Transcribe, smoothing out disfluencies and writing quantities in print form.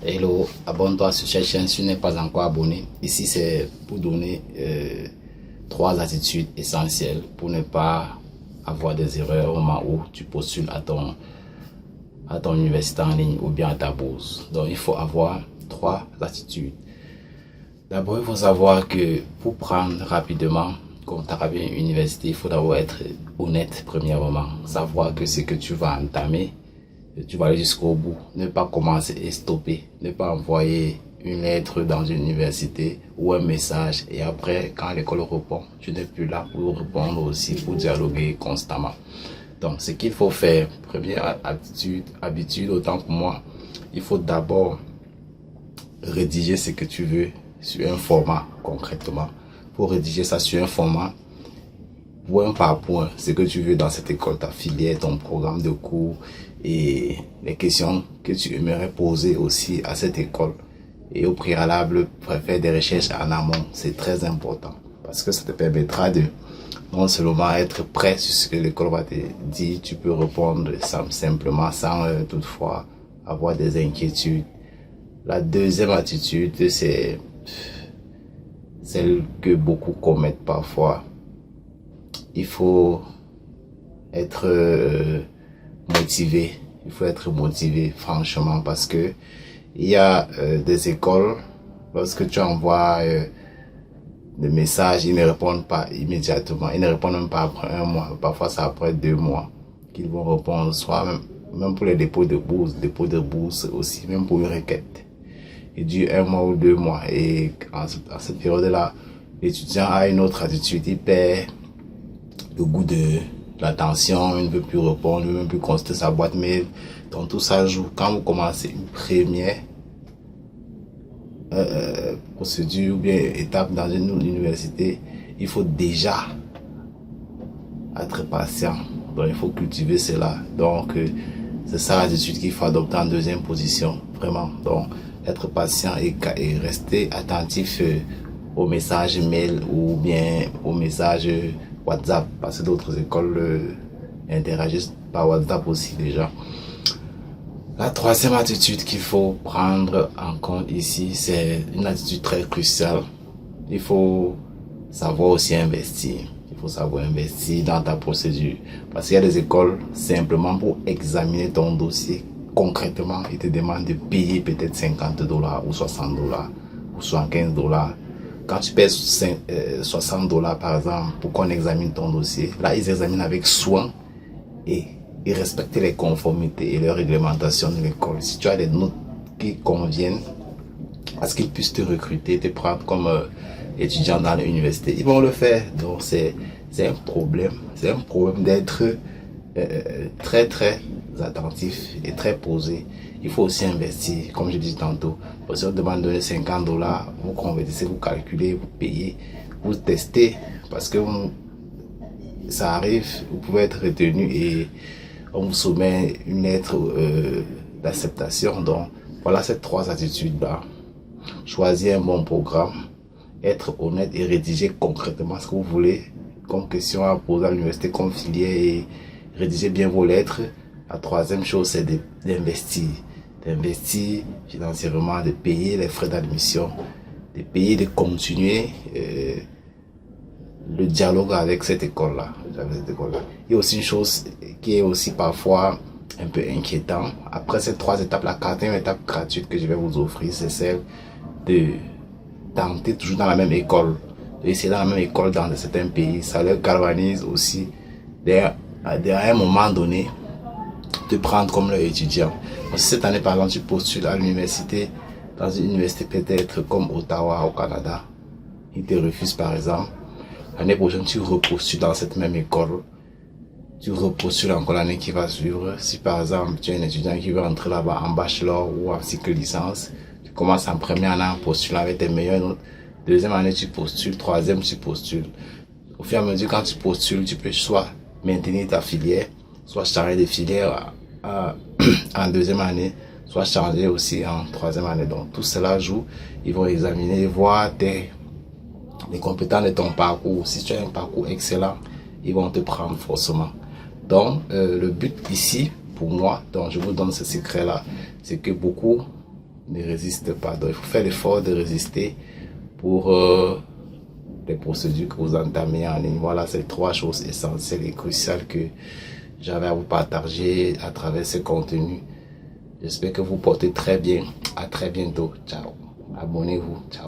Hello, abonne-toi à cette chaîne si tu n'es pas encore abonné. Ici, c'est pour donner trois attitudes essentielles pour ne pas avoir des erreurs au moment où tu postules à ton université en ligne ou bien à ta bourse. Donc, il faut avoir trois attitudes. D'abord, il faut savoir que pour prendre rapidement, comme tu as une université, il faut d'abord être honnête premièrement. Savoir que ce que tu vas entamer, tu vas aller jusqu'au bout. Ne pas commencer et stopper. Ne pas envoyer une lettre dans une université ou un message et après, quand l'école répond, tu n'es plus là pour répondre aussi, pour dialoguer constamment. Donc, ce qu'il faut faire, première habitude, autant pour moi, il faut d'abord rédiger ce que tu veux sur un format concrètement. Pour rédiger ça sur un format, point par point, ce que tu veux dans cette école, ta filière, ton programme de cours et les questions que tu aimerais poser aussi à cette école. Et au préalable, faire des recherches en amont, c'est très important parce que ça te permettra de non seulement être prêt sur ce que l'école va te dire, tu peux répondre simplement sans toutefois avoir des inquiétudes. La deuxième attitude, c'est celle que beaucoup commettent parfois. Il faut être motivé. Il faut être motivé, franchement, parce que il y a des écoles, lorsque tu envoies des messages, ils ne répondent pas immédiatement. Ils ne répondent même pas après un mois. Parfois, c'est après 2 mois qu'ils vont répondre, soit même pour les dépôts de bourse aussi, même pour une requête. Il dure 1 mois ou 2 mois. Et en cette période-là, l'étudiant a une autre attitude. Il perd le goût de l'attention, il ne veut plus répondre, il ne veut même plus consulter sa boîte mail. Donc tout ça joue. Quand vous commencez une première procédure ou bien étape dans une université, il faut déjà être patient. Donc il faut cultiver cela. Donc c'est ça l'attitude qu'il faut adopter en deuxième position. Vraiment. Donc être patient et rester attentif aux messages mail ou bien aux messages WhatsApp, parce que d'autres écoles interagissent par WhatsApp aussi déjà. La troisième attitude qu'il faut prendre en compte ici, c'est une attitude très cruciale. Il faut savoir aussi investir. Il faut savoir investir dans ta procédure. Parce qu'il y a des écoles, simplement pour examiner ton dossier, concrètement, ils te demandent de payer peut-être $50 ou $60 ou $75. Quand tu payes $60 par exemple pour qu'on examine ton dossier, là ils examinent avec soin et respecter les conformités et les réglementations de l'école. Si tu as des notes qui conviennent à ce qu'ils puissent te recruter, te prendre comme étudiant dans l'université, ils vont le faire. Donc c'est un problème. C'est un problème d'être très attentif et très posé. Il faut aussi investir, comme je disais tantôt. Si on demande de $50, vous convertissez, vous calculez, vous payez, vous testez, parce que ça arrive, vous pouvez être retenu et on vous soumet une lettre d'acceptation. Donc voilà ces trois attitudes-là. Choisir un bon programme, être honnête et rédiger concrètement ce que vous voulez comme question à poser à l'université, comme filière, et rédiger bien vos lettres. La troisième chose, c'est d'investir. D'investir financièrement, de payer les frais d'admission, de payer, de continuer le dialogue avec cette école-là. Il y a aussi une chose qui est aussi parfois un peu inquiétant. Après ces trois étapes, la quatrième étape gratuite que je vais vous offrir, c'est celle de tenter toujours dans la même école. Essayer dans la même école dans certains pays. Ça leur galvanise aussi à un moment donné de prendre comme leur étudiant. Donc, si cette année par exemple tu postules à l'université, dans une université peut-être comme Ottawa au Canada, ils te refusent par exemple, l'année prochaine tu repostules dans cette même école, tu repostules encore l'année qui va suivre. Si par exemple tu es un étudiant qui veut entrer là-bas en bachelor ou en cycle licence, tu commences en première année en postulant avec tes meilleures notes, deuxième année tu postules, troisième tu postules. Au fur et à mesure quand tu postules, tu peux soit maintenir ta filière, soit changer de filière en deuxième année, soit changer aussi en troisième année. Donc tout cela joue. Ils vont examiner, voir les compétences de ton parcours. Si tu as un parcours excellent, ils vont te prendre forcément. Donc le but ici, pour moi, donc je vous donne ce secret-là, c'est que beaucoup ne résiste pas. Donc, il faut faire l'effort de résister pour les procédures que vous entamez en ligne. Voilà, c'est 3 choses essentielles et cruciales que j'avais à vous partager à travers ce contenu. J'espère que vous portez très bien. À très bientôt. Ciao. Abonnez-vous. Ciao.